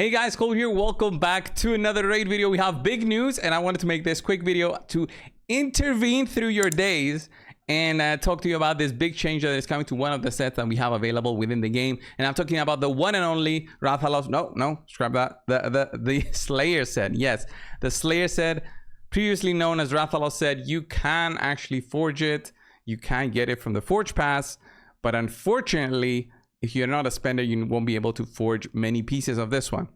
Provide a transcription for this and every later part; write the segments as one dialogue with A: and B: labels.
A: Hey guys, Cole here. Welcome back to another raid video. We have big news and I wanted to make this quick video to intervene through your days and talk to you about this big change that is coming to one of the sets that we have available within the game. And I'm talking about the one and only Rathalos. No, scrap that. The Slayer set. Yes, the Slayer set, previously known as Rathalos set. You can actually forge it. You can get it from the Forge Pass, but unfortunately, if you're not a spender, you won't be able to forge many pieces of this one.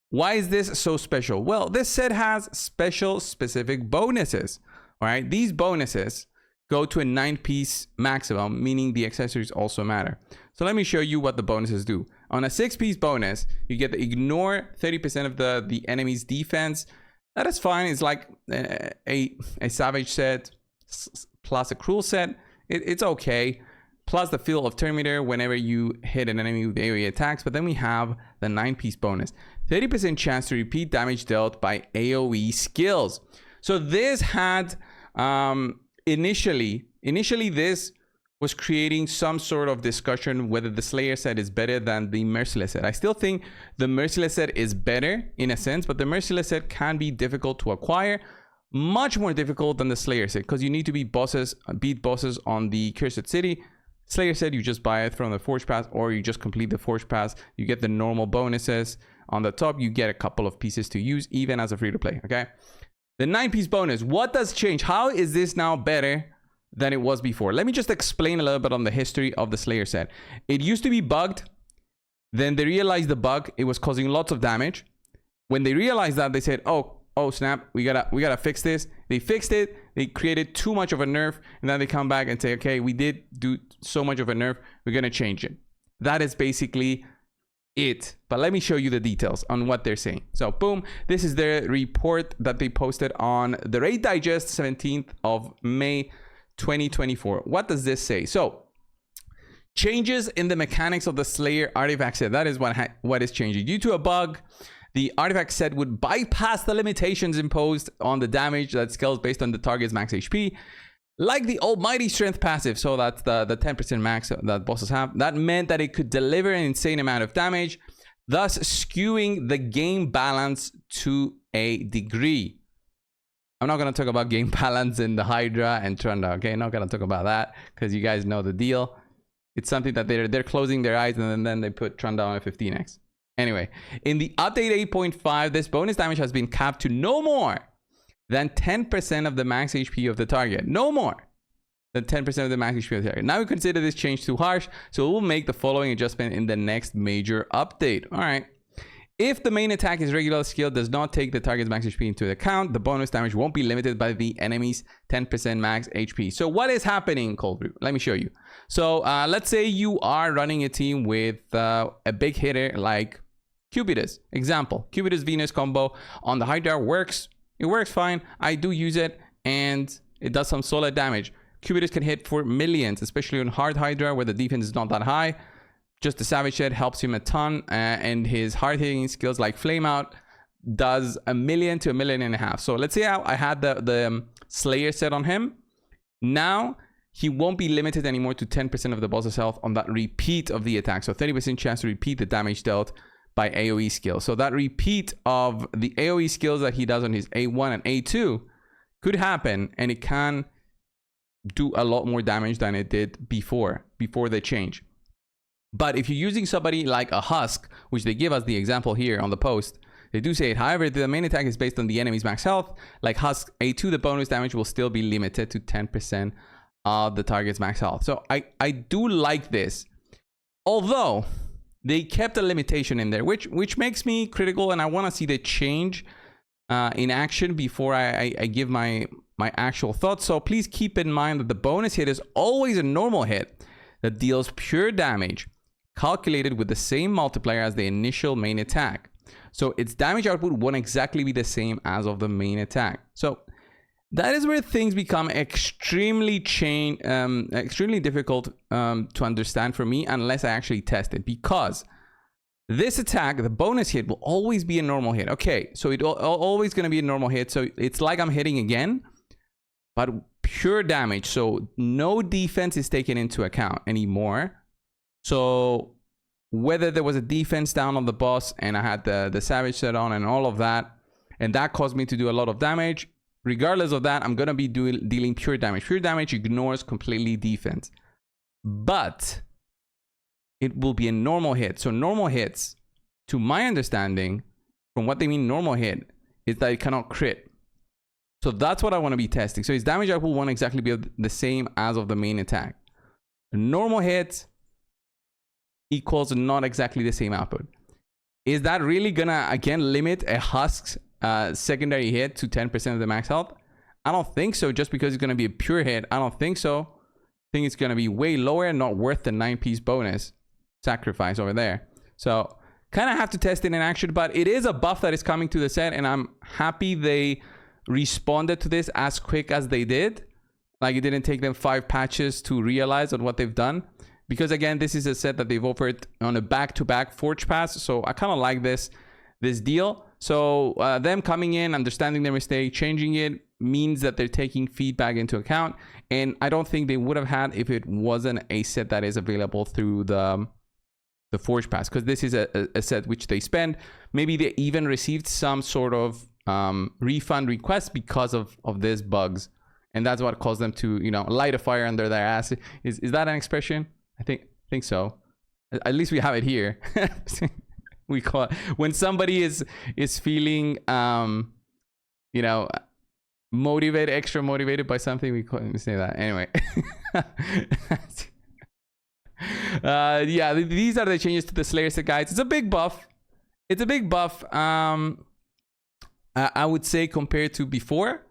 A: Why is this so special? Well, this set has specific bonuses. All right, these bonuses go to a 9-piece maximum, meaning the accessories also matter. So let me show you what the bonuses do. On a 6-piece bonus, you get to ignore 30% of the enemy's defense. That is fine. It's like a savage set plus a cruel set. It's okay. Plus the field of Terminator whenever you hit an enemy with AoE attacks. But then we have the 9-piece bonus. 30% chance to repeat damage dealt by AoE skills. So this had, initially this was creating some sort of discussion whether the Slayer set is better than the Merciless set. I still think the Merciless set is better in a sense, but the Merciless set can be difficult to acquire. Much more difficult than the Slayer set because you need to beat bosses on the Cursed City. Slayer said you just buy it from the Forge Pass, or you just complete the Forge Pass. You get the normal bonuses. On the top, you get a couple of pieces to use, even as a free-to-play, okay? The 9-piece bonus, what does change? How is this now better than it was before? Let me just explain a little bit on the history of the Slayer set. It used to be bugged. Then they realized the bug. It was causing lots of damage. When they realized that, they said, oh snap, we gotta fix this. They fixed it. They created too much of a nerf, and then they come back and say, okay, we did do so much of a nerf, we're gonna change it. That is basically it. But let me show you the details on what they're saying. So boom, this is their report that they posted on the Raid Digest 17th of May 2024. What does this say? So changes in the mechanics of the Slayer artifact set. That is what is changing. Due to a bug, the artifact set would bypass the limitations imposed on the damage that scales based on the target's max HP, like the almighty strength passive. So that's the 10% max that bosses have. That meant that it could deliver an insane amount of damage, thus skewing the game balance to a degree. I'm not going to talk about game balance in the Hydra and Trunda, okay? Not going to talk about that because you guys know the deal. It's something that they're closing their eyes and then they put Trunda on a 15x. Anyway, in the update 8.5, this bonus damage has been capped to no more than 10% of the max HP of the target. No more than 10% of the max HP of the target. Now we consider this change too harsh, so we'll make the following adjustment in the next major update. All right. If the main attack is regular skill, does not take the target's max HP into account, the bonus damage won't be limited by the enemy's 10% max HP. So what is happening, coldbrew? Let me show you. So let's say you are running a team with a big hitter like Cubitus. Example, Cubitus Venus combo on the Hydra works. It works fine. I do use it and it does some solid damage. Cubitus can hit for millions, especially on hard Hydra where the defense is not that high. Just the Savage Shed helps him a ton, and his hard hitting skills like Flame Out does 1 million to 1.5 million. So let's say I had the Slayer set on him. Now he won't be limited anymore to 10% of the boss's health on that repeat of the attack. So 30% chance to repeat the damage dealt by AoE skills. So that repeat of the AoE skills that he does on his A1 and A2 could happen, and it can do a lot more damage than it did before the change. But if you're using somebody like a Husk, which they give us the example here on the post, they do say it. However, the main attack is based on the enemy's max health. Like Husk A2, the bonus damage will still be limited to 10% of the target's max health. So I do like this. Although they kept a limitation in there, which makes me critical, and I want to see the change in action before I give my actual thoughts. So please keep in mind that the bonus hit is always a normal hit that deals pure damage, calculated with the same multiplier as the initial main attack. So its damage output won't exactly be the same as of the main attack. So that is where things become extremely difficult to understand for me unless I actually test it, because this attack, the bonus hit, will always be a normal hit. Okay, so it's always going to be a normal hit. So it's like I'm hitting again, but pure damage. So no defense is taken into account anymore. So whether there was a defense down on the boss and I had the Savage set on and all of that, and that caused me to do a lot of damage. Regardless of that, I'm going to be dealing pure damage. Pure damage ignores completely defense. But it will be a normal hit. So normal hits, to my understanding, from what they mean normal hit, is that it cannot crit. So that's what I want to be testing. So his damage output won't exactly be the same as of the main attack. A normal hit equals not exactly the same output. Is that really gonna again limit a Husk's secondary hit to 10% of the max health? I don't think so, just because it's gonna be a pure hit. I don't think so. I think it's gonna be way lower and not worth the 9-piece bonus sacrifice over there. So kind of have to test it in action, but it is a buff that is coming to the set, and I'm happy they responded to this as quick as they did. Like, it didn't take them 5 patches to realize on what they've done. Because again, this is a set that they've offered on a back-to-back Forge Pass. So I kind of like this deal. So them coming in, understanding their mistake, changing it, means that they're taking feedback into account. And I don't think they would have had if it wasn't a set that is available through the Forge Pass. Because this is a set which they spend. Maybe they even received some sort of refund request because of these bugs. And that's what caused them to, you know, light a fire under their ass. Is that an expression? I think so. At least we have it here. We call it when somebody is feeling you know, extra motivated by something. We say that anyway. Yeah, these are the changes to the Slayer set, guys. It's a big buff. It's a big buff. I would say compared to before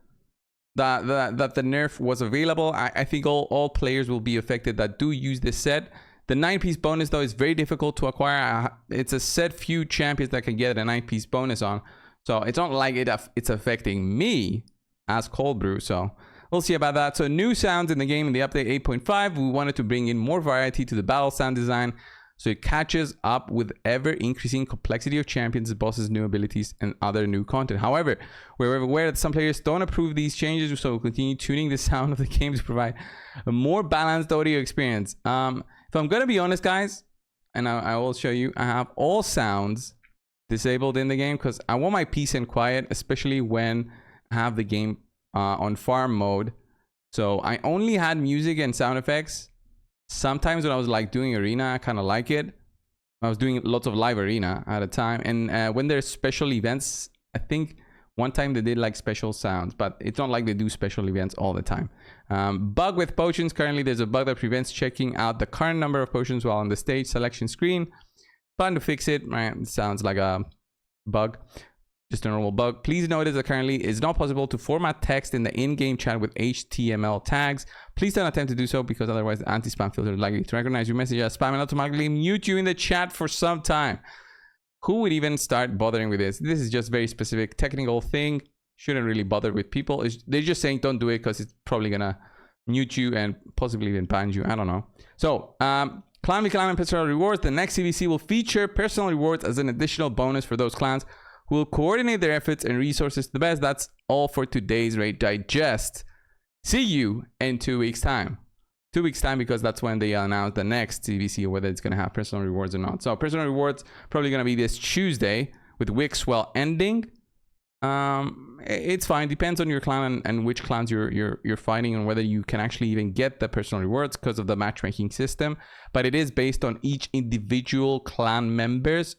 A: that the nerf was available. I think all players will be affected that do use this set. The 9-piece bonus, though, is very difficult to acquire. It's a set few champions that can get a 9-piece bonus on. So it's not like it's affecting me as coldbrew. So we'll see about that. So new sounds in the game in the update 8.5. We wanted to bring in more variety to the battle sound design, so it catches up with ever-increasing complexity of champions, bosses, new abilities, and other new content. However, we're aware that some players don't approve these changes, so we'll continue tuning the sound of the game to provide a more balanced audio experience. If I'm going to be honest, guys, and I will show you, I have all sounds disabled in the game because I want my peace and quiet, especially when I have the game on farm mode. So I only had music and sound effects. Sometimes when I was like doing arena, I kind of like it. I was doing lots of live arena at a time, and when there's special events, I think one time they did like special sounds, but it's not like they do special events all the time. Bug with potions. Currently there's a bug that prevents checking out the current number of potions while on the stage selection screen. Fun to fix it, right? It sounds like a bug, just a normal bug. Please notice that currently it's not possible to format text in the in-game chat with HTML tags. Please don't attempt to do so, because otherwise the anti-spam filter is likely to recognize your message as spam and automatically mute you in the chat for some time. Who would even start bothering with this? This is just very specific technical thing. Shouldn't really bother with people. They're just saying don't do it because it's probably gonna mute you and possibly even ban you. I don't know. So clan and personal rewards. The next CVC will feature personal rewards as an additional bonus for those clans who will coordinate their efforts and resources to the best. That's all for today's Raid Digest. See you in 2 weeks time. 2 weeks time, because that's when they announce the next CVC, or whether it's going to have personal rewards or not. So personal rewards probably going to be this Tuesday with Wixwell ending. It's fine. Depends on your clan and which clans you're fighting, and whether you can actually even get the personal rewards because of the matchmaking system. But it is based on each individual clan member's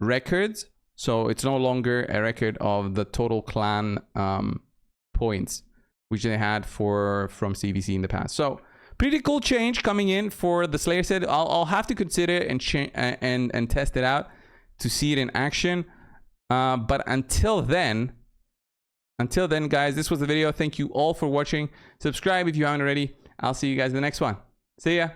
A: records. So it's no longer a record of the total clan points, which they had from CVC in the past. So pretty cool change coming in for the Slayer set. I'll have to consider and test it out to see it in action. But until then, guys, this was the video. Thank you all for watching. Subscribe if you haven't already. I'll see you guys in the next one. See ya.